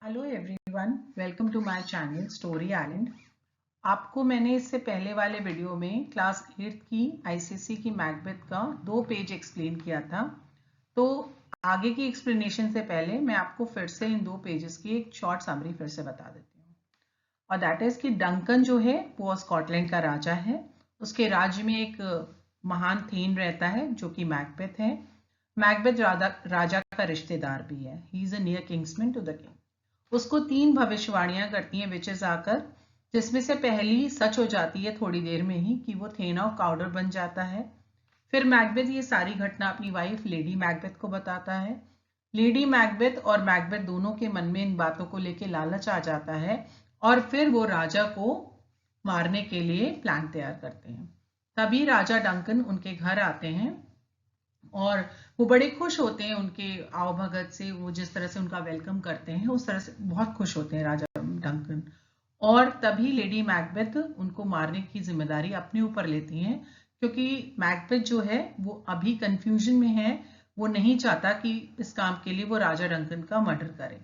Hello everyone, welcome to my channel story island. आपको मैंने इससे पहले वाले वीडियो में क्लास 8th की आईसीएसई की मैकबेथ का 2 पेज एक्सप्लेन किया था। तो आगे की एक्सप्लेनेशन से पहले मैं आपको फिर से इन 2 पेजेस की एक शॉर्ट समरी फिर से बता देती हूँ। और दैट इज कि डंकन जो है वो स्कॉटलैंड का राजा है। उसके राज्य में एक महान थेन रहता है जो कि मैकबेथ है। मैकबेथ राजा का रिश्तेदार भी है। He is a near kingsman to the king. उसको 3 भविष्यवाणियां करती हैं विचेस आकर, जिसमें से पहली सच हो जाती है थोड़ी देर में ही कि वो थेन ऑफ काउडर बन जाता है। फिर मैकबेथ ये सारी घटना अपनी वाइफ लेडी मैकबेथ को बताता है। लेडी मैकबेथ और मैकबेथ दोनों के मन में इन बातों को लेके लालच आ जाता है और फिर वो राजा को मारने के लिए प्लान तैयार करते हैं। तभी राजा डंकन उनके घर आते हैं और वो बड़े खुश होते हैं उनके आवभगत से। वो जिस तरह से उनका वेलकम करते हैं उस तरह से बहुत खुश होते हैं राजा डंकन। और तभी लेडी मैकबेथ उनको मारने की जिम्मेदारी अपने ऊपर लेती हैं, क्योंकि मैकबेथ जो है वो अभी कंफ्यूजन में है। वो नहीं चाहता कि इस काम के लिए वो राजा डंकन का मर्डर करे।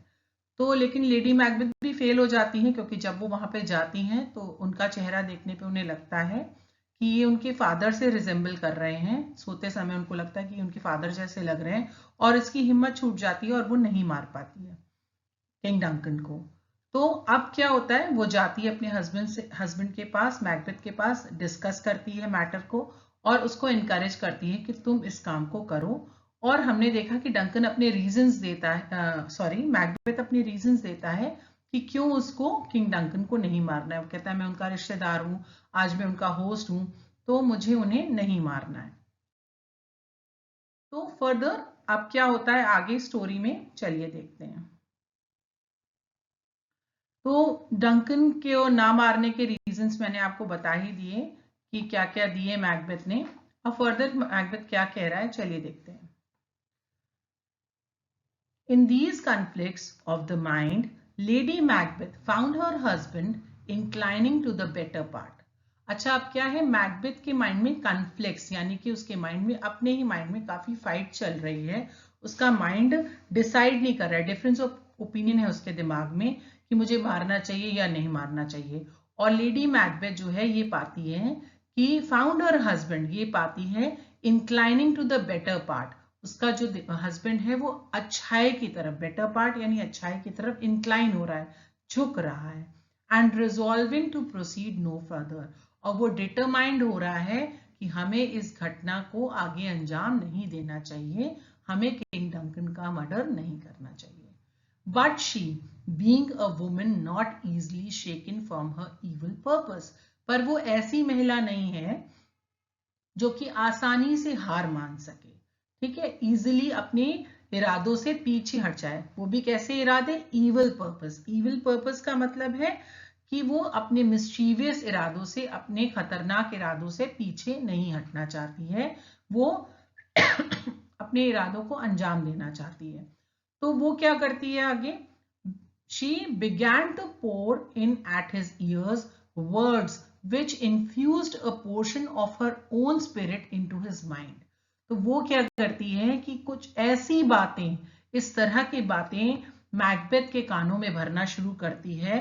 तो लेकिन लेडी मैकबेथ भी फेल हो जाती हैं, क्योंकि जब वो वहां पे जाती हैं तो उनका चेहरा देखने पे उन्हें लगता है कि ये उनके फादर से रिजेंबल कर रहे हैं। सोते समय उनको लगता है कि उनके फादर जैसे लग रहे हैं और इसकी हिम्मत छूट जाती है और वो नहीं मार पाती है किंग डंकन को। तो अब क्या होता है, वो जाती है अपने हस्बैंड के पास, मैकबेथ के पास, डिस्कस करती है मैटर को और उसको इनकरेज करती है कि तुम इस काम को करो। और हमने देखा कि डंकन अपने रीजंस देता है, मैकबेथ अपने रीजंस देता है कि क्यों उसको किंग डंकन को नहीं मारना है। वो कहता है मैं उनका रिश्तेदार हूं, आज मैं उनका होस्ट हूं, तो मुझे उन्हें नहीं मारना है। तो फर्दर अब क्या होता है आगे स्टोरी में, चलिए देखते हैं। तो डंकन के और ना मारने के रीजंस मैंने आपको बता ही दिए कि क्या क्या दिए मैकबेथ ने। अब फर्दर मैकबेथ क्या कह रहा है, चलिए देखते हैं। In these conflicts of the mind, Lady Macbeth found her husband inclining to the better part. अच्छा, अब क्या है, मैकबेथ के माइंड में कॉन्फ्लिक्ट्स, यानी कि उसके माइंड में, अपने ही माइंड में काफी फाइट चल रही है। उसका माइंड डिसाइड नहीं कर रहा है, डिफरेंस ऑफ ओपिनियन है उसके दिमाग में कि मुझे मारना चाहिए या नहीं मारना चाहिए। और लेडी मैकबेथ जो है ये पाती है कि फाउंड हर हस्बैंड, ये पाती है inclining to the better part. उसका जो हस्बैंड है वो अच्छाई की तरफ, बेटर पार्ट यानी अच्छाई की तरफ इंक्लाइन हो रहा है, झुक रहा है। And resolving to proceed no further, और वो डिटरमाइंड हो रहा है कि हमें इस घटना को आगे अंजाम नहीं देना चाहिए, हमें किंग डंकन का मर्डर नहीं करना चाहिए। But she being a woman not easily shaken from her evil purpose, पर वो ऐसी महिला नहीं है जो कि आसानी से हार मान सके, ठीक है, इजिली अपने इरादों से पीछे हट जाए। वो भी कैसे इरादे, इविल पर्पस। इविल पर्पस का मतलब है कि वो अपने मिस्चीवियस इरादों से, अपने खतरनाक इरादों से पीछे नहीं हटना चाहती है, वो अपने इरादों को अंजाम देना चाहती है। तो वो क्या करती है आगे, she began to pour in at his ears words which infused a portion of her own spirit into his mind. तो वो क्या करती है कि कुछ ऐसी बातें, इस तरह की बातें मैकबेथ के कानों में भरना शुरू करती है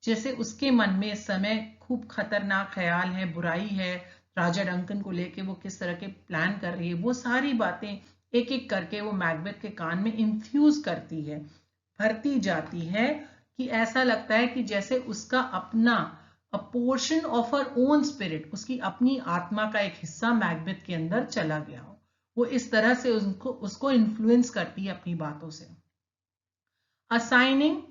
जैसे उसके मन में इस समय खूब खतरनाक ख्याल है, बुराई है, राजा डंकन को लेके वो किस तरह के प्लान कर रही है, वो सारी बातें एक एक करके वो मैकबेथ के कान में इन्फ्यूज करती है, भरती जाती है, कि ऐसा लगता है कि जैसे उसका अपना portion of her own spirit, उसकी अपनी आत्मा का एक हिस्सा मैकबेथ के अंदर चला गया हो। वो इस तरह से उसको इन्फ्लुएंस करती है अपनी बातों से। Assigning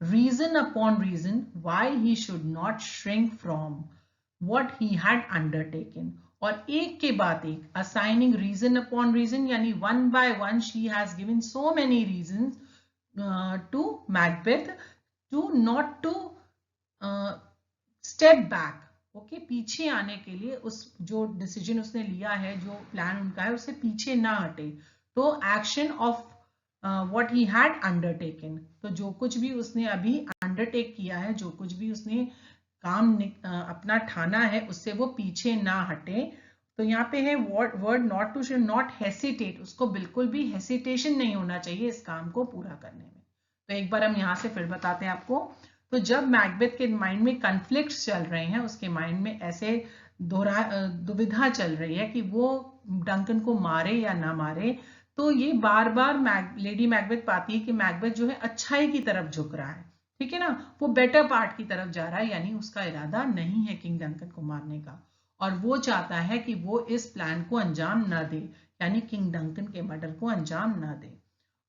reason upon reason why he should not shrink from what he had undertaken, और एक के बाद एक assigning reason upon reason, यानी one by one she has given so many reasons to Macbeth to not to step back, okay, पीछे आने के लिए, उस जो डिसीजन उसने लिया है, जो प्लान उनका है, उससे पीछे ना हटे। तो action of what he had undertaken, तो जो कुछ भी उसने अभी अंडरटेक किया है, जो कुछ भी उसने काम अपना ठाना है, उससे वो पीछे ना हटे। तो यहाँ पे है word not to, not hesitate, उसको बिल्कुल भी हेसिटेशन नहीं होना चाहिए इस काम को पूरा करने में। तो एक बार हम यहाँ से फिर बताते हैं आपको। तो जब मैकबेथ के माइंड में कन्फ्लिक्ट्स चल रहे हैं, उसके माइंड में ऐसे दुविधा चल रही है कि वो डंकन को मारे या ना मारे, तो ये बार बार लेडी मैकबेथ पाती है कि मैकबेथ जो है अच्छाई की तरफ झुक रहा है, ठीक है ना, वो बेटर पार्ट की तरफ जा रहा है, यानी उसका इरादा नहीं है किंग डंकन को मारने का, और वो चाहता है कि वो इस प्लान को अंजाम न दे, यानी किंग डंकन के मर्डर को अंजाम न दे।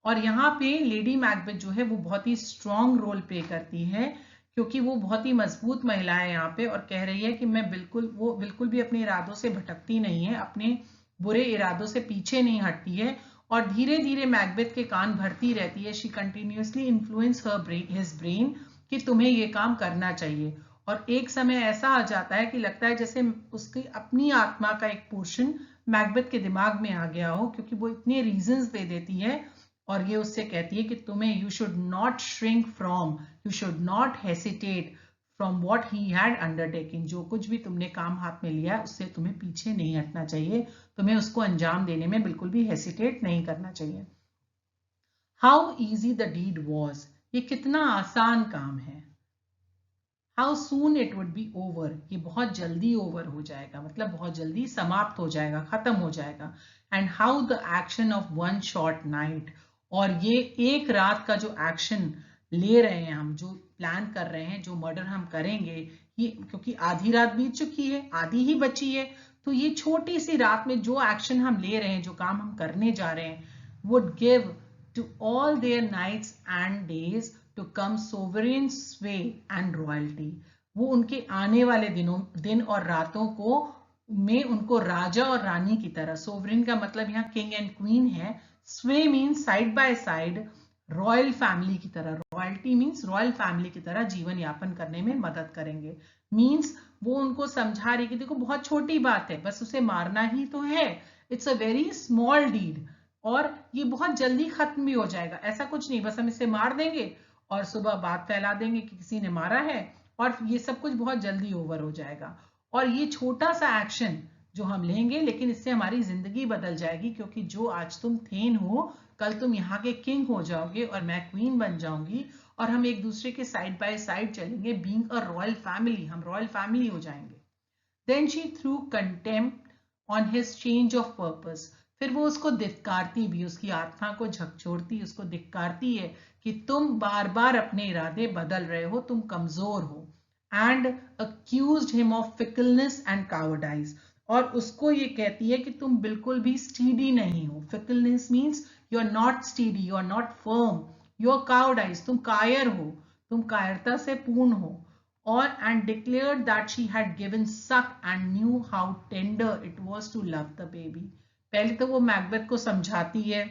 और यहाँ पे लेडी मैकबेथ जो है वो बहुत ही स्ट्रॉन्ग रोल प्ले करती है, क्योंकि वो बहुत ही मजबूत महिला है यहाँ पे, और कह रही है कि वो बिल्कुल भी अपने इरादों से भटकती नहीं है, अपने बुरे इरादों से पीछे नहीं हटती है, और धीरे धीरे मैकबेथ के कान भरती रहती है। She continuously influence his brain कि तुम्हें ये काम करना चाहिए। और एक समय ऐसा आ जाता है कि लगता है जैसे उसकी अपनी आत्मा का एक पोर्शन मैकबेथ के दिमाग में आ गया हो, क्योंकि वो इतने रीजंस दे देती है, और ये उससे कहती है कि तुम्हें you should not shrink from, you should not hesitate from what he had undertaking. जो कुछ भी तुमने काम हाथ में लिया उससे तुम्हें पीछे नहीं हटना चाहिए, तुम्हें उसको अंजाम देने में बिल्कुल भी हेसिटेट नहीं करना चाहिए। How easy the deed was, ये कितना आसान काम है। How soon it would be over, ये बहुत जल्दी ओवर हो जाएगा, मतलब बहुत जल्दी समाप्त हो जाएगा, खत्म हो जाएगा। And how the action of one short night, और ये एक रात का जो एक्शन ले रहे हैं हम, जो प्लान कर रहे हैं, जो मर्डर हम करेंगे, ये क्योंकि आधी रात बीत चुकी है, आधी ही बची है, तो ये छोटी सी रात में जो एक्शन हम ले रहे हैं, जो काम हम करने जा रहे हैं, would give to all their nights and days to come sovereign sway and royalty. वो उनके आने वाले दिन और रातों को में उनको राजा और रानी की तरह, सोवरेन का मतलब यहाँ किंग एंड क्वीन है, स्वे means side by side, royal family की तरह, रॉयल्टी मीन्स रॉयल फैमिली की तरह जीवन यापन करने में मदद करेंगे। मीन्स वो उनको समझा रही कि देखो बहुत छोटी बात है, बस उसे मारना ही तो है, it's a very small deed, और ये बहुत जल्दी खत्म भी हो जाएगा, ऐसा कुछ नहीं, बस हम इसे मार देंगे और सुबह बात फैला देंगे कि किसी ने मारा है, और ये सब कुछ बहुत जल्दी ओवर हो जाएगा। और ये छोटा सा एक्शन जो हम लेंगे, लेकिन इससे हमारी जिंदगी बदल जाएगी, क्योंकि जो आज तुम थेन हो, कल तुम यहाँ के किंग हो जाओगे और मैं क्वीन बन जाऊंगी, और हम एक दूसरे के साइड बाय साइड चलेंगे, बीइंग अ रॉयल फैमिली, हम रॉयल फैमिली हो जाएंगे। Then she threw contempt on his change of purpose, फिर वो उसको धिक्कारती भी, उसकी आत्मा को झकझोरती, उसको धिक्कारती है कि तुम बार बार अपने इरादे बदल रहे हो, तुम कमजोर हो, and accused him of fickleness and cowardice, और उसको ये कहती है कि तुम बिल्कुल भी स्टीडी नहीं हो। Fickleness means you are not steady, you are not firm, you are cowardice, तुम कायर हो, तुम कायरता से पूर्ण हो, और and declared that she had given suck and knew how tender it was to love the baby। पहले तो वो मैकबेथ को समझाती है,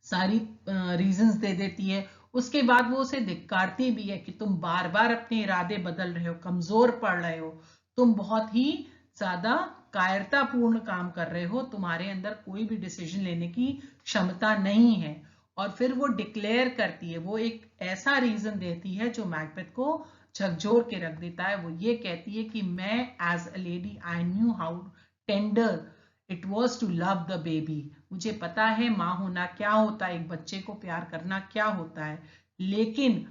सारी रीजंस दे देती है, उसके बाद वो उसे धिक्कारती भी है कि तुम बार बार अपने इरादे बदल रहे हो, कमजोर पड़ रहे हो, तुम बहुत ही ज्यादा कायरतापूर्ण काम कर रहे हो, तुम्हारे अंदर कोई भी डिसीजन लेने की क्षमता नहीं है। और फिर वो डिक्लेयर करती है, वो एक ऐसा रीजन देती है जो मैकबेथ को झकझोर के रख देता है। वो ये कहती है कि मैं as a lady I knew how tender it was to love the baby, मुझे पता है माँ होना क्या होता है, एक बच्चे को प्यार करना क्या होता है, लेकिन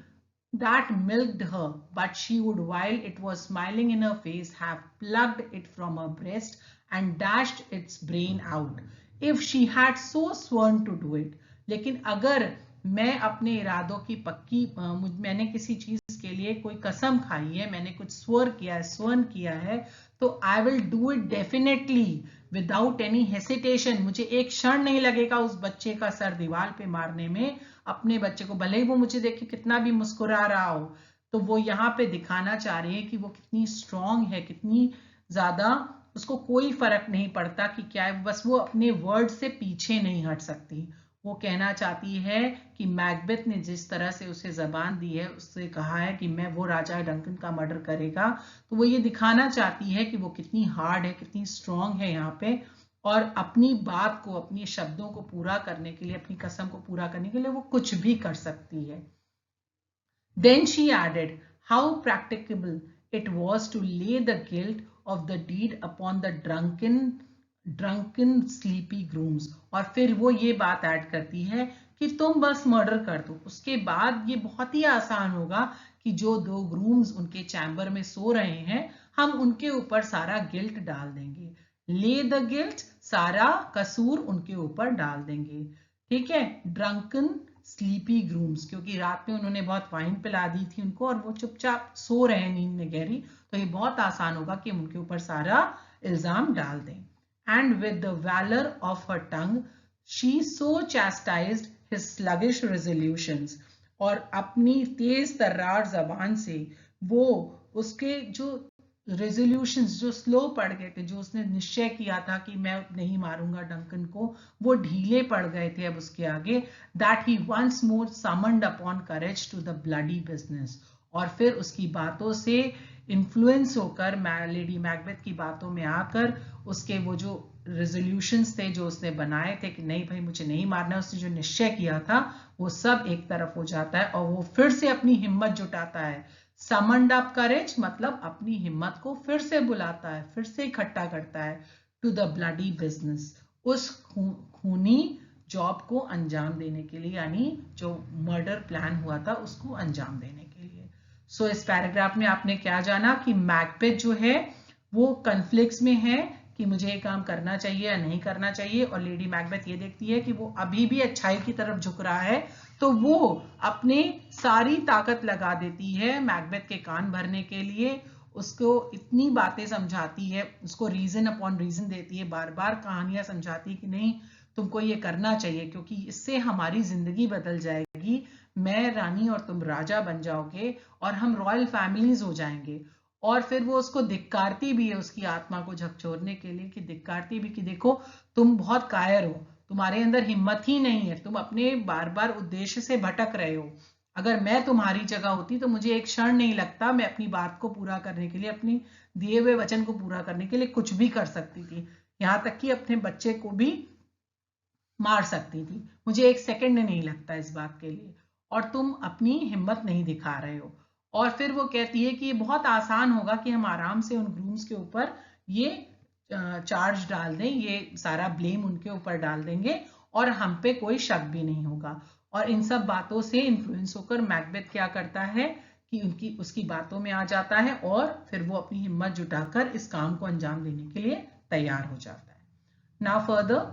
that milked her, but she would, while it was smiling in her face, have plucked it from her breast and dashed its brain out, if she had so sworn to do it। लेकिन अगर मैं अपने इरादों की पक्की मैंने किसी चीज के लिए कोई कसम खाई है, मैंने कुछ स्वर किया है, स्वर्ण किया है, तो I will do it definitely without any hesitation. मुझे एक क्षण नहीं लगेगा उस बच्चे का सर दीवार पे मारने में, अपने बच्चे को, भले ही वो मुझे देखे कितना भी मुस्कुरा रहा हो। तो वो यहाँ पे दिखाना चाह रही है कि वो कितनी स्ट्रांग है, कितनी ज्यादा उसको कोई फर्क नहीं पड़ता कि क्या है, बस वो अपने वर्ड से पीछे नहीं हट सकती। वो कहना चाहती है कि मैकबेथ ने जिस तरह से उसे जबान दी है, उससे कहा है कि मैं वो राजा डंकन का मर्डर करेगा, तो वो ये दिखाना चाहती है कि वो कितनी हार्ड है, कितनी स्ट्रांग है यहाँ पे, और अपनी बात को, अपने शब्दों को पूरा करने के लिए, अपनी कसम को पूरा करने के लिए वो कुछ भी कर सकती है। Then she added how practicable it was to lay the guilt of the deed upon the drunken drunken sleepy grooms, और फिर वो ये बात ऐड करती है कि तुम बस मर्डर कर दो, उसके बाद ये बहुत ही आसान होगा कि जो 2 ग्रूम्स उनके चैम्बर में सो रहे हैं हम उनके ऊपर सारा गिल्ट डाल देंगे, ले द गिल्ट, सारा कसूर उनके ऊपर डाल देंगे। ठीक है, ड्रंकन स्लीपी ग्रूम्स, क्योंकि रात में उन्होंने बहुत वाइन पिला दी थी उनको और वो चुपचाप सो रहे हैं नींद में गहरी, तो ये बहुत आसान होगा कि हम उनके ऊपर सारा इल्जाम डाल दें। And with the valor of her tongue, she so chastised his sluggish resolutions. और अपनी तेज तर्रार जबान से वो उसके जो रेजोल्यूशंस जो स्लो पड़ गए थे, जो उसने निश्चय किया था कि मैं नहीं मारूंगा डंकन को, वो ढीले पड़ गए थे अब उसके आगे। That he once more summoned upon courage to the bloody business, और फिर उसकी बातों से इन्फ्लुएंस होकर, लेडी मैकबेथ की बातों में आकर, उसके वो जो रेजोल्यूशंस थे जो उसने बनाए थे कि नहीं भाई मुझे नहीं मारना, उसने जो निश्चय किया था वो सब एक तरफ हो जाता है और वो फिर से अपनी हिम्मत जुटाता है। समन्ड अप करेज मतलब अपनी हिम्मत को फिर से बुलाता है, फिर से इकट्ठा करता है, टू द ब्लडी बिजनेस, उस खूनी जॉब को अंजाम देने के लिए, यानी जो मर्डर प्लान हुआ था उसको अंजाम देने के लिए। सो इस पैराग्राफ में आपने क्या जाना कि मैकबेथ जो है वो कॉन्फ्लिक्ट्स में है कि मुझे ये काम करना चाहिए या नहीं करना चाहिए, और लेडी मैकबेथ ये देखती है कि वो अभी भी अच्छाई की तरफ झुक रहा है, तो वो अपने सारी ताकत लगा देती है मैकबेथ के कान भरने के लिए, उसको इतनी बातें समझाती है, उसको रीजन अपॉन रीजन देती है, बार बार कहानियां समझाती है कि नहीं तुमको ये करना चाहिए क्योंकि इससे हमारी जिंदगी बदल जाएगी, मैं रानी और तुम राजा बन जाओगे और हम रॉयल फैमिलीज हो जाएंगे। और फिर वो उसको धिक्कारती भी है, उसकी आत्मा को झकझोरने के लिए, कि धिक्कारती भी कि देखो तुम बहुत कायर हो, तुम्हारे अंदर हिम्मत ही नहीं है, तुम अपने बार बार उद्देश्य से भटक रहे हो। अगर मैं तुम्हारी जगह होती तो मुझे एक क्षण नहीं लगता, मैं अपनी बात को पूरा करने के लिए, अपनी दिए हुए वचन को पूरा करने के लिए कुछ भी कर सकती थी, यहां तक कि अपने बच्चे को भी मार सकती थी, मुझे एक सेकंड नहीं लगता इस बात के लिए, और तुम अपनी हिम्मत नहीं दिखा रहे हो। और फिर वो कहती है कि ये बहुत आसान होगा कि हम आराम से उन ग्रूम्स के ऊपर ये चार्ज डाल दें, ये सारा ब्लेम उनके ऊपर डाल देंगे और हम पे कोई शक भी नहीं होगा। और इन सब बातों से इन्फ्लुएंस होकर मैकबेथ क्या करता है कि उसकी बातों में आ जाता है और फिर वो अपनी हिम्मत जुटाकर इस काम को अंजाम देने के लिए तैयार हो जाता है। Now further,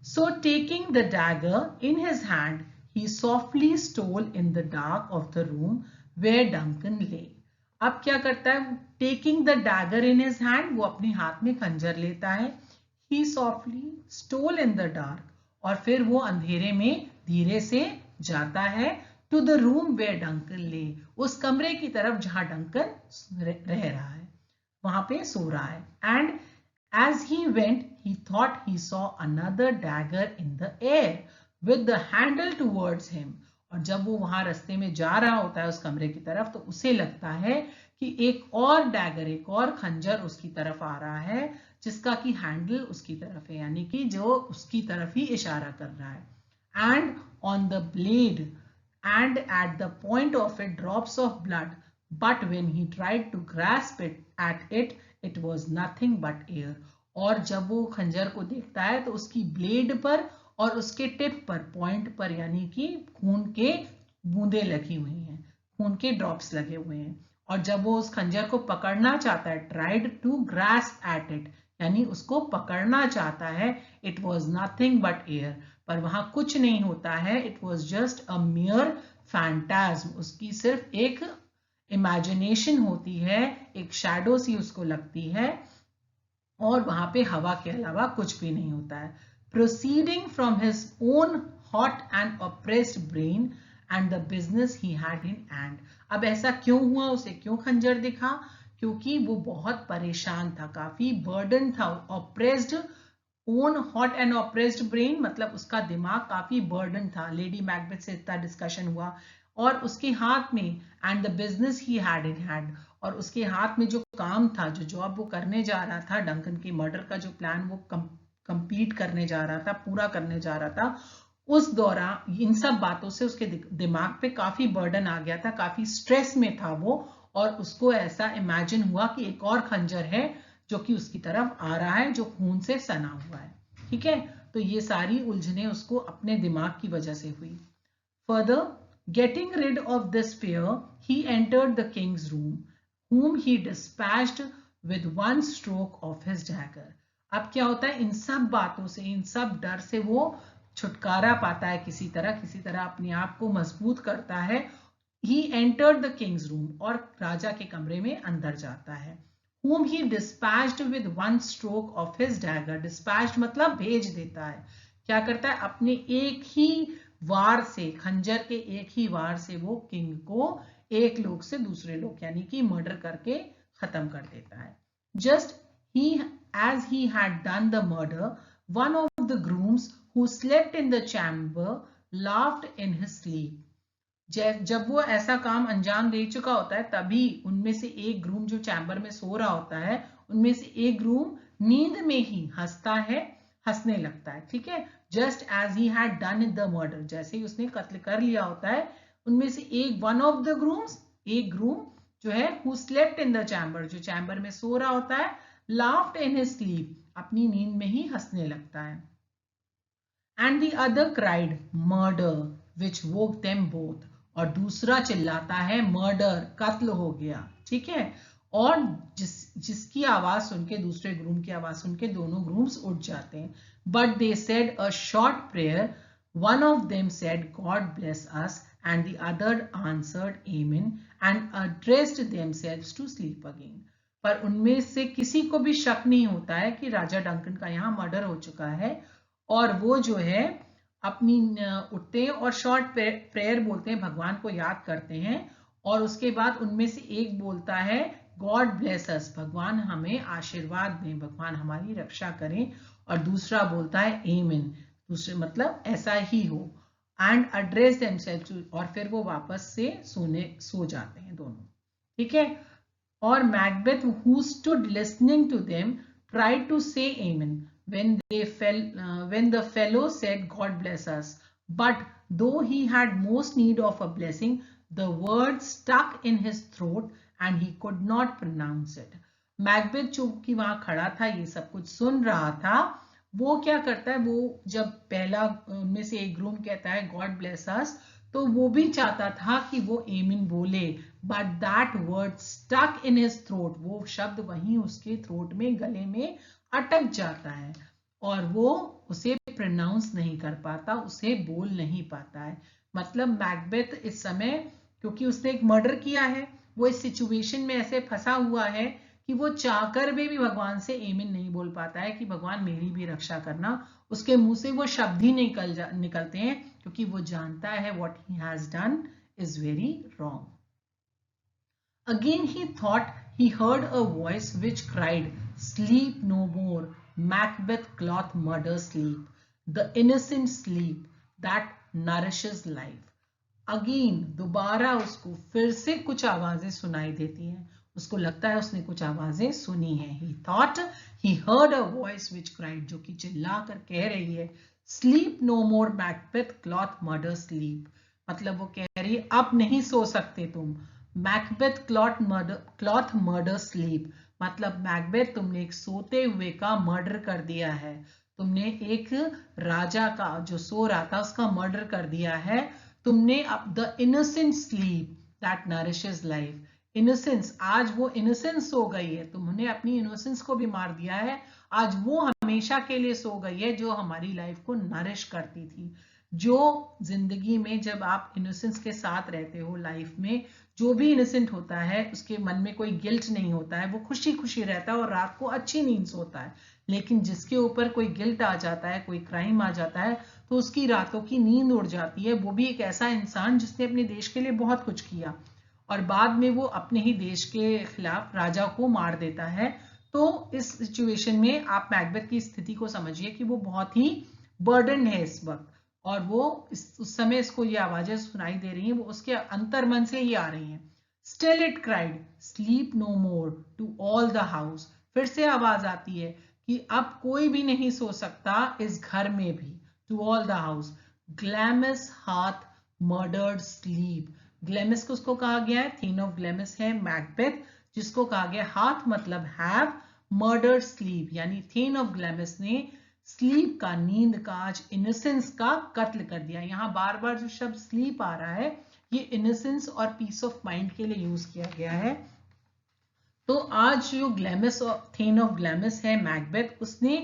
so taking the dagger in his hand, he softly stole in the dark of the room where Duncan lay. अब क्या करता है, taking the dagger in his hand, वो अपने हाथ में खंजर लेता है, he softly stole in the dark, और फिर वो अंधेरे में धीरे से जाता है, to the room where Duncan lay, उस कमरे की तरफ जहां डंकन रह रहा है, वहां पे सो रहा है। And as he went, he thought he saw another dagger in the air with the handle towards him. और जब वो वहां रास्ते में जा रहा होता है उस कमरे की तरफ, तो उसे लगता है कि एक और डैगर, एक और खंजर उसकी तरफ आ रहा है, जिसका कि हैंडल उसकी तरफ है, यानी कि जो उसकी तरफ ही इशारा कर रहा है। And on the blade and at the point of it drops of blood, but when he tried to grasp it at it, it was nothing but air. और जब वो खंजर को देखता है तो उसकी ब्लेड पर और उसके टिप पर, पॉइंट पर, यानी कि खून के बूंदे लगी हुई हैं, खून के ड्रॉप्स लगे हुए हैं। और जब वो उस खंजर को पकड़ना चाहता है, tried to grasp at it, यानी उसको पकड़ना चाहता है, it was nothing but air, पर वहां कुछ नहीं होता है, it was just a mere phantasm, उसकी सिर्फ एक इमेजिनेशन होती है, एक शैडो सी उसको लगती है, और वहां पे हवा के अलावा कुछ भी नहीं होता है। Proceeding from his own hot and oppressed brain and the business he had in hand. अब ऐसा क्यों हुआ, उसे क्यों खंजर दिखा, क्योंकि वो बहुत परेशान था, काफी बर्डन था, oppressed, own hot and oppressed brain मतलब उसका दिमाग काफी बर्डन था, लेडी मैकबेथ से इतना डिस्कशन हुआ, और उसके हाथ में and the business he had in hand, और उसके हाथ में जो काम था, जो जॉब वो करने जा रहा था, डंकन के मर्डर का जो प्लान वो कंप्लीट करने जा रहा था, पूरा करने जा रहा था, उस दौरान इन सब बातों से उसके दिमाग पे काफी बर्डन आ गया था, काफी स्ट्रेस में था वो, और उसको ऐसा इमेजिन हुआ कि एक और खंजर है जो कि उसकी तरफ आ रहा है, जो खून से सना हुआ है। ठीक है, तो ये सारी उलझने उसको अपने दिमाग की वजह से हुई। Further, getting rid of this fear, he entered the king's room, whom he dispatched with one stroke of his dagger. अब क्या होता है, इन सब बातों से, इन सब डर से वो छुटकारा पाता है, किसी तरह अपने आप को मजबूत करता है। He entered the king's room, और राजा के कमरे में अंदर जाता है। Whom he dispatched with one stroke of his dagger. Dispatched मतलब भेज देता है। क्या करता है, अपने एक ही वार से, खंजर के एक ही वार से वो किंग को एक लोग से दूसरे लोग यानी कि मर्डर करके खत्म कर देता है। Just as he had done the murder, one of the grooms who slept in the chamber laughed in his sleep. जब वो ऐसा काम अंजाम दे चुका होता है, तभी उनमें से एक ग्रूम जो चैम्बर में सो रहा होता है, उनमें से एक ग्रूम नींद में ही हंसता है, हंसने लगता है। ठीक है, just as he had done the murder, जैसे ही उसने कत्ल कर लिया होता है, उनमें से एक वन ऑफ द ग्रूम्स, एक ग्रूम जो है who slept in the chamber, जो चैम्बर में सो रहा होता है, लाफ्ड इन हिज स्लीप, अपनी नींद में ही हंसने लगता है। And the other cried murder which woke them both, और दूसरा चिल्लाता है मर्डर, कत्ल हो गया। ठीक है, और जिसकी आवाज सुन के, दूसरे ग्रूम की आवाज सुन के दोनों ग्रूम्स उठ जाते हैं। But they said a short prayer, one of them said God bless us, and the other answered amen, and addressed themselves to sleep again. पर उनमें से किसी को भी शक नहीं होता है कि राजा डंकन का यहाँ मर्डर हो चुका है, और वो जो है अपनी उठते हैं और शॉर्ट प्रेयर बोलते हैं, भगवान को याद करते हैं, और उसके बाद उनमें से एक बोलता है गॉड ब्लेस अस, भगवान हमें आशीर्वाद दें, भगवान हमारी रक्षा करें, और दूसरा बोलता है आमीन, दूसरे मतलब ऐसा ही हो, एंड एड्रेस देमसेल्व्स, और फिर वो वापस से सो जाते हैं दोनों। ठीक है, और Macbeth who stood listening to them tried to say amen when the fellow said God bless us, but though he had most need of a blessing, the word stuck in his throat and he could not pronounce it. Macbeth जो कि वहां खड़ा था, ये सब कुछ सुन रहा था, वो क्या करता है, वो जब पहला उनमें से एक ग्रूम कहता है गॉड ब्लेस अस, तो वो भी चाहता था कि वो आमीन बोले, but that word stuck in his throat, वो शब्द वहीं उसके थ्रोट में, गले में अटक जाता है, और वो उसे प्रोनाउंस नहीं कर पाता, उसे बोल नहीं पाता है। मतलब मैकबेथ इस समय, क्योंकि उसने एक मर्डर किया है, वो इस सिचुएशन में ऐसे फंसा हुआ है कि वो चाहकर भी भगवान से आमीन नहीं बोल पाता है कि भगवान मेरी भी रक्षा करना। उसके मुंह से वो शब्द ही निकलते हैं, क्योंकि वो जानता है what he has done is very wrong. Again he thought he heard a voice which cried, "Sleep no more, Macbeth cloth murder sleep, the innocent sleep that nourishes life." Again, दोबारा उसको फिर से कुछ आवाजें सुनाई देती हैं, उसको लगता है उसने कुछ आवाजें सुनी हैं। He thought he heard a voice which cried, जो कि चिल्ला कर कह रही है, "Sleep no more, Macbeth cloth murder sleep." मतलब वो कह रही है अब नहीं सो सकते तुम, मैकबेथ क्लॉथ मर्डर स्लीप, मतलब मैकबेथ तुमने एक सोते हुए का मर्डर कर दिया है, तुमने एक राजा का जो सो रहा था उसका मर्डर कर दिया है, तुमने अब the innocent sleep that nourishes life, innocence, आज वो इनोसेंस सो गई है, तुमने अपनी इनोसेंस को भी मार दिया है, आज वो हमेशा के लिए सो गई है जो हमारी लाइफ को नरिश करती थी। जो जिंदगी में जब आप इनोसेंस के साथ रहते हो, लाइफ में जो भी इनोसेंट होता है उसके मन में कोई गिल्ट नहीं होता है, वो खुशी खुशी रहता है और रात को अच्छी नींद सोता है। लेकिन जिसके ऊपर कोई गिल्ट आ जाता है, कोई क्राइम आ जाता है, तो उसकी रातों की नींद उड़ जाती है। वो भी एक ऐसा इंसान जिसने अपने देश के लिए बहुत कुछ किया और बाद में वो अपने ही देश के खिलाफ राजा को मार देता है। तो इस सिचुएशन में आप मैकबेथ की स्थिति को समझिए कि वो बहुत ही बर्डन है इस वक्त, और वो उस समय इसको ये आवाजें सुनाई दे रही हैं, वो उसके अंतर्मन से ही आ रही हैं। Still it cried, sleep no more to all the house. फिर से आवाज आती है कि अब कोई भी नहीं सो सकता इस घर में भी, to all the house. Glamis hath murdered sleep. Glamis को उसको कहा गया है, थीन ऑफ ग्लेमिस है मैकबेथ, जिसको कहा गया हाथ मतलब हैव, मर्डर स्लीप, यानी थेन ऑफ ग्लैमिस ने स्लीप का, नींद का, आज इनोसेंस का कत्ल कर दिया। यहाँ बार बार जो शब्द स्लीप आ रहा है ये इनोसेंस और पीस ऑफ माइंड के लिए यूज किया गया है। तो आज जो ग्लैमिस और थेन ऑफ ग्लैमिस है मैकबेथ, उसने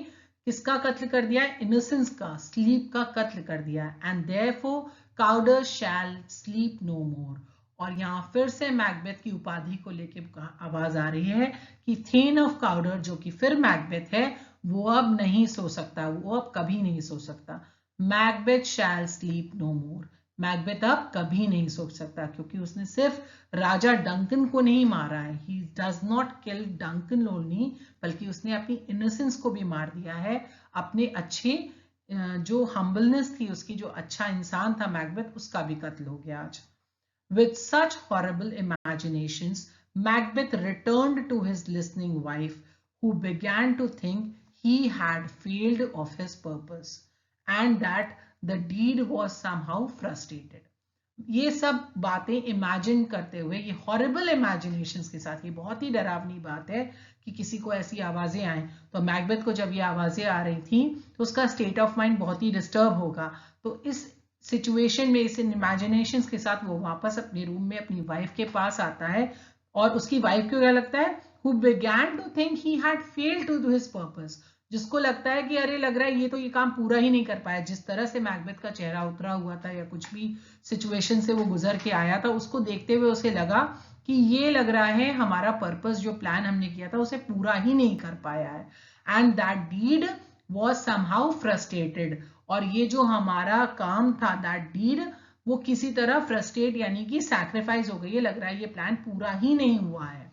किसका कत्ल कर दिया? इनोसेंस का, स्लीप का कत्ल कर दिया। And therefore Cawdor shall sleep no more. और यहाँ फिर से मैकबेथ की उपाधि को लेके आवाज आ रही है कि थेन ऑफ काउडर, जो कि फिर मैकबेथ है, वो अब नहीं सो सकता, वो अब कभी नहीं सो सकता। मैकबेथ शैल स्लीप नो मोर, मैकबेथ अब कभी नहीं सो सकता, क्योंकि उसने सिर्फ राजा डंकन को नहीं मारा है। He does not kill Duncan only, बल्कि उसने अपनी इनोसेंस को भी मार दिया है। अपने अच्छे जो हम्बलनेस थी उसकी, जो अच्छा इंसान था मैकबेथ, उसका भी कत्ल हो गया आज। With such horrible imaginations, Macbeth returned to his listening wife, who began to think he had failed of his purpose and that the deed was somehow frustrated. ये सब बातें इमेजिन करते हुए, ये हॉरिबल इमेजिनेशंस के साथ, ये बहुत ही डरावनी बात है कि किसी को ऐसी आवाजें आए। तो मैकबेथ को जब ये आवाजें आ रही थी तो उसका स्टेट ऑफ माइंड बहुत ही डिस्टर्ब होगा। तो इस सिचुएशन में, इस इमेजिनेशंस के साथ वो वापस अपने रूम में अपनी वाइफ के पास आता है और उसकी वाइफ को क्या लगता है? Who began to think he had failed to do his purpose, जिसको लगता है कि अरे लग रहा है ये तो ये काम पूरा ही नहीं कर पाया। जिस तरह से मैकबेथ का चेहरा उतरा हुआ था या कुछ भी सिचुएशन से वो गुजर के आया था, उसको देखते हुए उसे लगा कि ये लग रहा है हमारा पर्पस, जो प्लान हमने किया था, उसे पूरा ही नहीं कर पाया है। And that deed was somehow frustrated, और ये जो हमारा काम था, दैट डीड, वो किसी तरह फ्रस्ट्रेट यानी कि सैक्रिफाइस हो गई है। लग रहा है ये प्लान पूरा ही नहीं हुआ है।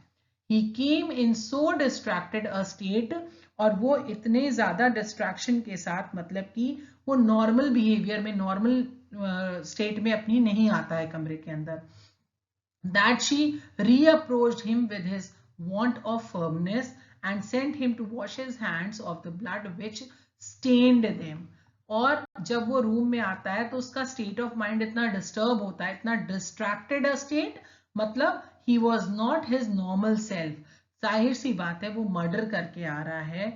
He came in so distracted a state, और वो इतने ज्यादा डिस्ट्रैक्शन के साथ, मतलब कि वो नॉर्मल बिहेवियर में, नॉर्मल स्टेट में अपनी नहीं आता है कमरे के अंदर, that she reapproached him with his want of firmness and sent him to wash his hands of the blood which stained them. और जब वो रूम में आता है तो उसका स्टेट ऑफ माइंड इतना डिस्टर्ब होता है, इतना डिस्ट्रैक्टेड अ स्टेट, मतलब he was not his normal self. जाहिर सी बात है वो मर्डर करके आ रहा है,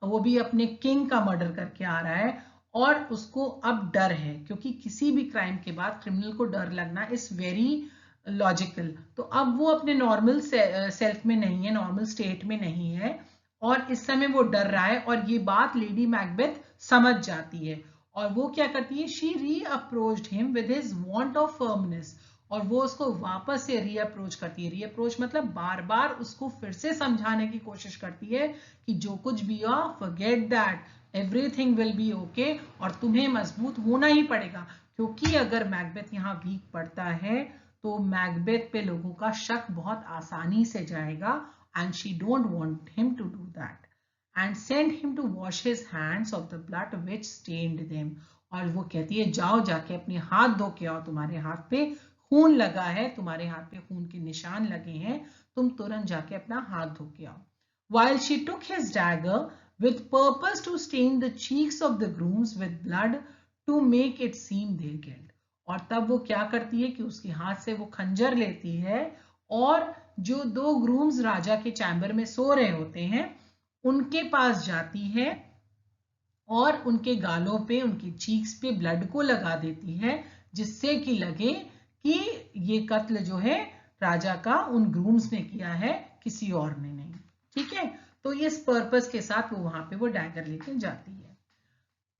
वो भी अपने किंग का मर्डर करके आ रहा है, और उसको अब डर है, क्योंकि किसी भी क्राइम के बाद क्रिमिनल को डर लगना इज वेरी लॉजिकल। तो अब वो अपने नॉर्मल सेल्फ में नहीं है, नॉर्मल स्टेट में नहीं है, और इस समय वो डर रहा है। और ये बात लेडी मैकबेथ समझ जाती है, और वो क्या करती है? She reapproached him with his want of firmness, और वो उसको वापस से रीअप्रोच करती है। रीअप्रोच मतलब बार बार उसको फिर से समझाने की कोशिश करती है कि जो कुछ भी हो, forget that, everything will be okay, और तुम्हें मजबूत होना ही पड़ेगा। क्योंकि अगर मैकबेथ यहाँ वीक पड़ता है तो मैकबेथ पे लोगों का शक बहुत आसानी से जाएगा, and she don't want him to do that, and send him to wash his hands of the blood which stained them. और वो कहती है जाओ जाके अपने हाथ धो के आओ, तुम्हारे हाथ पे खून लगा है, तुम्हारे हाथ पे खून के निशान लगे हैं, तुम तुरंत जाके अपना हाथ धो के आओ। While she took his dagger with purpose to stain the cheeks of the grooms with blood to make it seem their guilt. और तब वो क्या करती है कि उसके हाथ से वो खंजर लेती है, और जो दो ग्रूम्स राजा के चैम्बर में सो रहे होते हैं उनके पास जाती है, और उनके गालों पे, उनकी चीक्स पे ब्लड को लगा देती है, जिससे कि लगे कि ये कत्ल जो है राजा का उन ग्रूम्स ने किया है, किसी और ने नहीं। ठीक है, तो इस पर्पस के साथ वो वहां पे वो डैगर लेके जाती है।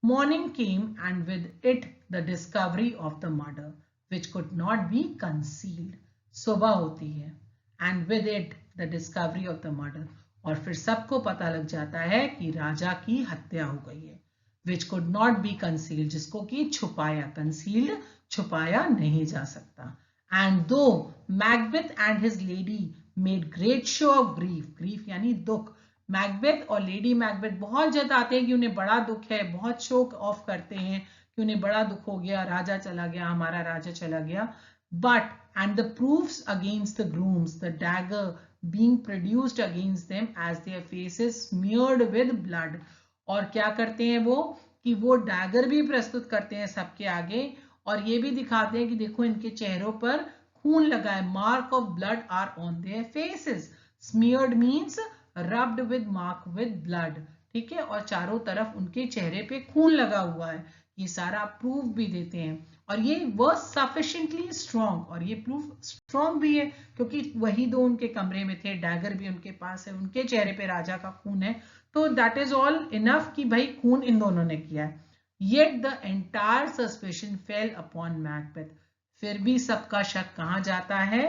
Morning came, and with it the discovery of the murder, which could not be concealed. सुबह होती है, and with it the discovery of the murder, और फिर सबको पता लग जाता है कि राजा की हत्या हो गई है। Which could not be concealed, जिसको कि छुपाया, concealed छुपाया नहीं जा सकता। And though Macbeth and his lady made great show of grief, grief यानी दुख, मैकबेथ और लेडी मैकबेथ बहुत जताते हैं कि उन्हें बड़ा दुख है, बहुत शोक ऑफ करते हैं कि उन्हें बड़ा दुख हो गया, राजा चला गया, हमारा राजा चला गया। But and the proofs against the grooms, the dagger being produced against them as their faces smeared with blood. और क्या करते हैं वो कि वो डैगर भी प्रस्तुत करते हैं सबके आगे, और ये भी दिखाते हैं कि देखो इनके चेहरों पर खून लगा है, mark of blood are on their faces. Smeared means rubbed with mark with blood, ठीक है, और चारों तरफ उनके चेहरे पे खून लगा हुआ है। ये सारा प्रूफ भी देते हैं और ये वॉज सफिशिएंटली स्ट्रॉन्ग, और ये प्रूफ स्ट्रॉन्ग भी है क्योंकि वही दो उनके कमरे में थे, डैगर भी उनके पास है, उनके चेहरे पे राजा का खून है, तो दैट इज ऑल इनफ कि भाई खून इन दोनों ने किया है। Yet the entire suspicion fail upon Macbeth, फिर भी सबका शक कहाँ जाता है,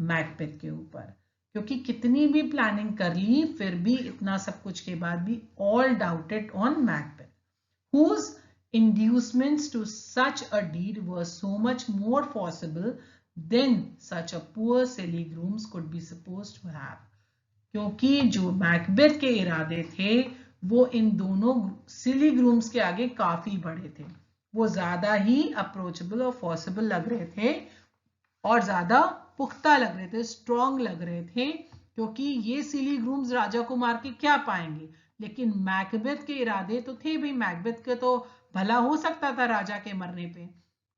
मैकबेथ के ऊपर, क्योंकि कितनी भी प्लानिंग कर ली फिर भी इतना सब कुछ के बाद भी all doubted on Macbeth, whose inducements to such a deed were so much more forcible than such a poor silly grooms could be supposed to have, क्योंकि जो मैकबेथ के इरादे थे वो इन दोनों सिली ग्रूम्स के आगे काफी बड़े थे, वो ज्यादा ही अप्रोचेबल और फॉर्सिबल लग रहे थे और ज्यादा पुख्ता लग रहे थे, स्ट्रॉन्ग लग रहे थे, क्योंकि ये सिली ग्रूम्स राजा को मार के क्या पाएंगे, लेकिन मैकबेथ के इरादे तो थे भाई, मैकबेथ के तो भला हो सकता था राजा के मरने पे,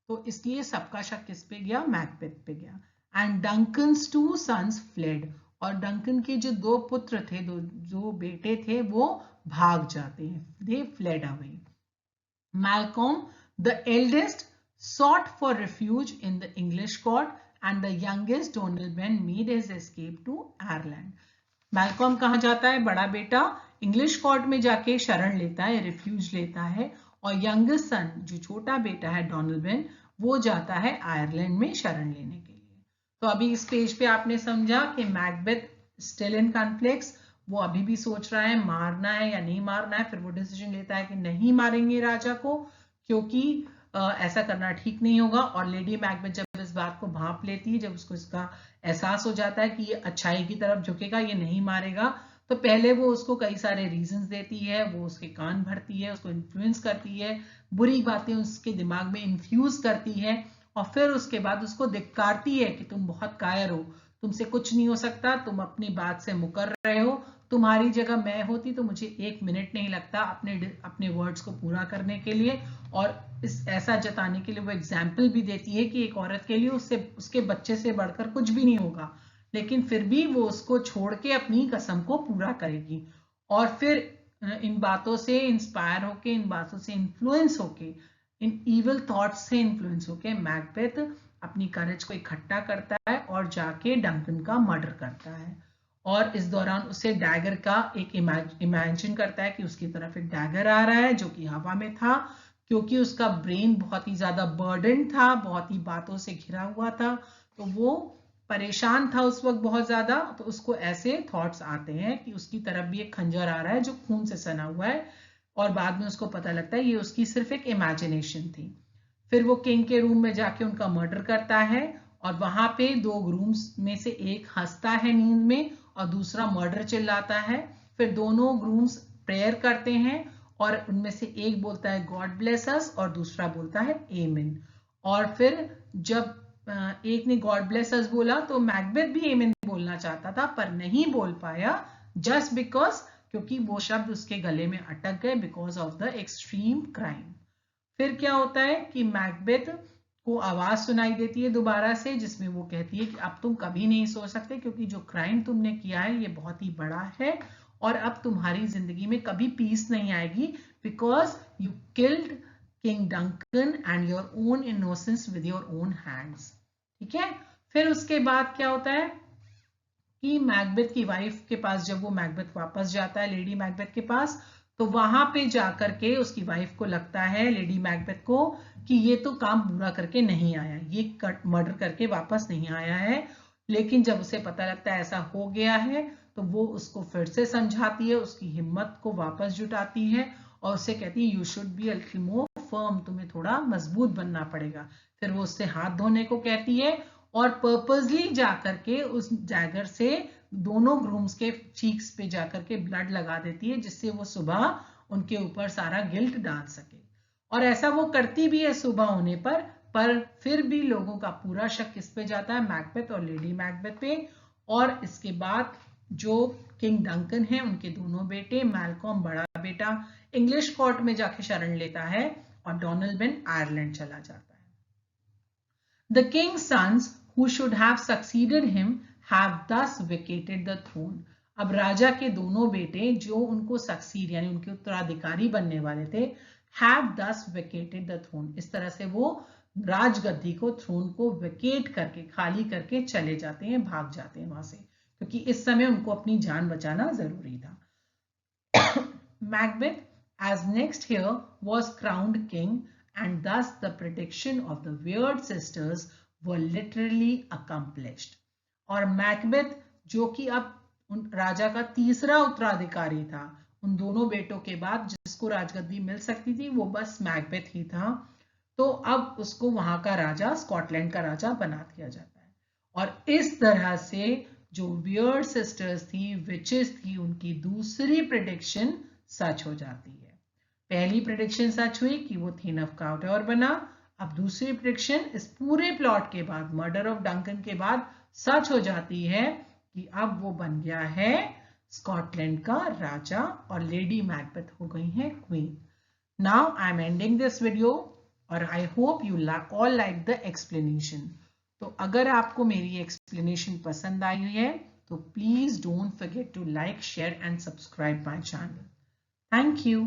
तो इसलिए सबका शक किस पे गया, मैकबेथ पे गया। एंड डंकन्स 2 सन्स फ्लेड, और डंकन के जो 2 पुत्र थे, जो बेटे थे, वो भाग जाते हैं, they fled away. Malcolm the eldest sought for refuge in the English court and the youngest Donalbain made his escape to Ireland. Malcolm कहाँ जाता है, बड़ा बेटा इंग्लिश कोर्ट में जाके शरण लेता है, रिफ्यूज लेता है, और यंगेस्ट सन जो छोटा बेटा है डोनाल्डबेन, वो जाता है आयरलैंड में शरण लेने के लिए। तो अभी इस पेज पे आपने समझा कि मैकबेथ स्टिल इन कॉन्फ्लिक्ट्स, वो अभी भी सोच रहा है मारना है या नहीं मारना है, फिर वो डिसीजन लेता है कि नहीं मारेंगे राजा को, क्योंकि ऐसा करना ठीक नहीं होगा। और लेडी मैकबेथ जब इस बात को भांप लेती है, जब उसको इसका एहसास हो जाता है कि ये अच्छाई की तरफ झुकेगा, ये नहीं मारेगा, तो पहले वो उसको कई सारे रीजंस देती है, वो उसके कान भरती है, उसको इन्फ्लुएंस करती है, बुरी बातें उसके दिमाग में इन्फ्यूज करती है, और फिर उसके बाद उसको धिक्कारती है कि तुम बहुत कायर हो, तुमसे कुछ नहीं हो सकता, तुम अपनी बात से मुकर रहे हो, तुम्हारी जगह मैं होती तो मुझे 1 मिनट नहीं लगता अपने वर्ड्स को पूरा करने के लिए। और इस ऐसा जताने के लिए वो एग्जाम्पल भी देती है कि एक औरत के लिए उसके बच्चे से बढ़कर कुछ भी नहीं होगा, लेकिन फिर भी वो उसको छोड़ के अपनी कसम को पूरा करेगी। और फिर इन बातों से इंस्पायर होके, इन बातों से इन्फ्लुएंस होके, इन इविल थॉट्स से इन्फ्लुएंस होके मैकबेथ अपनी करेज को इकट्ठा करता है और जाके डंकन का मर्डर करता है। और इस दौरान उसे डैगर का एक इमेजिन करता है कि उसकी तरफ एक डैगर आ रहा है जो कि हवा में था, क्योंकि उसका ब्रेन बहुत ही ज्यादा बर्डन था, बहुत ही बातों से घिरा हुआ था, तो वो परेशान था उस वक्त बहुत ज्यादा। तो उसको ऐसे थॉट्स आते हैं कि उसकी तरफ भी एक खंजर आ रहा है जो खून से सना हुआ है, और बाद में उसको पता लगता है ये उसकी सिर्फ एक इमेजिनेशन थी। फिर वो किंग के रूम में जाके उनका मर्डर करता है, और वहां पे 2 ग्रूम्स में से एक हंसता है नींद में और दूसरा मर्डर चिल्लाता है। फिर दोनों ग्रूम्स प्रेयर करते हैं और उनमें से एक बोलता है गॉड ब्लेस अस और दूसरा बोलता है एमेन। और फिर जब एक ने गॉड ब्लेस अस बोला तो मैकबेथ भी एमेन बोलना चाहता था पर नहीं बोल पाया, जस्ट बिकॉज, क्योंकि वो शब्द उसके गले में अटक गए because of the extreme crime. फिर क्या होता है कि मैकबेथ को आवाज सुनाई देती है दोबारा से, जिसमें वो कहती है कि अब तुम कभी नहीं सो सकते, क्योंकि जो क्राइम तुमने किया है ये बहुत ही बड़ा है और अब तुम्हारी जिंदगी में कभी पीस नहीं आएगी, because you killed king Duncan and your own innocence with your own hands. ठीक है, फिर उसके बाद क्या होता है कि मैकबेथ की वाइफ के पास, जब वो मैकबेथ वापस जाता है लेडी मैकबेथ के पास, तो वहां पे जाकर के उसकी वाइफ को लगता है, लेडी मैकबेथ को, कि ये तो काम पूरा करके नहीं आया, ये मर्डर करके वापस नहीं आया है। लेकिन जब उसे पता लगता है ऐसा हो गया है, तो वो उसको फिर से समझाती है, उसकी हिम्मत को वापस जुटाती है और उससे कहती है you should be a little more firm, तुम्हें थोड़ा मजबूत बनना पड़ेगा। फिर वो उससे हाथ धोने को कहती है और पर्पसली जाकर के उस डैगर से दोनों ग्रूम्स के चीक्स पे जाकर के ब्लड लगा देती है, जिससे वो सुबह उनके ऊपर सारा गिल्ट डाल सके। और ऐसा वो करती भी है सुबह होने पर फिर भी लोगों का पूरा शक किस पे जाता है, मैकबेथ और लेडी मैकबेथ पे। और इसके बाद जो किंग डंकन है, उनके दोनों बेटे, मैल्कॉम बड़ा बेटा इंग्लिश कोर्ट में जाके शरण लेता है और डोनाल्डबेन आयरलैंड चला जाता है। The king's sons who should have succeeded him have thus vacated the throne. अब राजा के दोनों बेटे जो उनको सक्सीड यानी उनके उत्तराधिकारी बनने वाले थे हैव दस वेकेटेड द थ्रोन, इस तरह से वो राजगद्दी को, थ्रोन को वेकेट करके, खाली करके चले जाते हैं, भाग जाते हैं वहां से, क्योंकि इस समय उनको अपनी जान बचाना जरूरी था। Macbeth, as next here, was crowned king, and thus the prediction of the Weird sisters were literally accomplished. और मैकबेथ जो कि अब राजा का तीसरा उत्तराधिकारी था, उन दोनों बेटों के बाद जिसको राजगद्दी मिल सकती थी वो बस मैकबेथ ही था, तो अब उसको वहां का राजा, स्कॉटलैंड का राजा बना दिया जाता है। और इस तरह से जो वियर्ड सिस्टर्स थी, विचेस थी, उनकी दूसरी प्रेडिक्शन सच हो जाती है। पहली प्रेडिक्शन सच हुई कि वो थीन ऑफ काउटोर बना, अब दूसरी प्रेडिक्शन इस पूरे प्लॉट के बाद, मर्डर ऑफ डंकन के बाद सच हो जाती है कि अब वो बन गया है स्कॉटलैंड का राजा और लेडी मैकबेथ हो गई है queen. Now I am ending this video और I hope you all like the explanation. तो अगर आपको मेरी एक्सप्लेनेशन पसंद आई है तो please don't forget to like, share and subscribe my channel. Thank you.